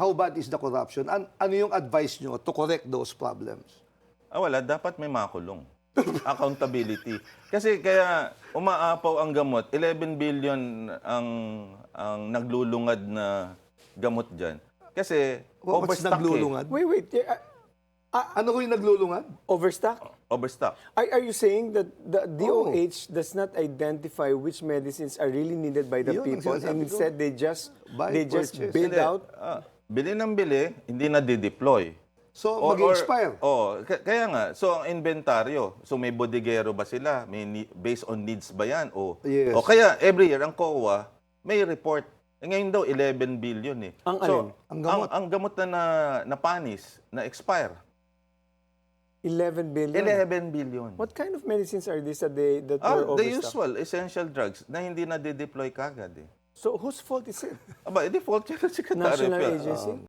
how bad is the corruption? Ano yung advice nyo to correct those problems? Wala. Dapat may makulong. Accountability. Kasi kaya umaapaw ang gamot. 11 billion ang naglulungad na gamot dyan. Kasi What's overstock naglulungad? Wait. Ano ko yung naglulungad? Overstock? Overstock. Are you saying that the DOH does not identify which medicines are really needed by the Yun ang people, sinasabi and ko. instead they just Buy, bid purchase. out? Bili ng bili, hindi na dideploy. So, mag-expire. Kaya nga, so ang inventaryo, so may bodeguero ba sila? Based on needs ba yan? Yes. O kaya, every year, ang COA, may report. Ngayon daw, 11 billion eh. Ang so, alin? Ang gamot. Ang gamot na panis, na expire. 11 billion? 11 billion. What kind of medicines are these that were The overstocked? usual, essential drugs na hindi na dideploy kagad eh. So whose fault is it? Aba, edi fault yan ng Secretary. National of Health. agency?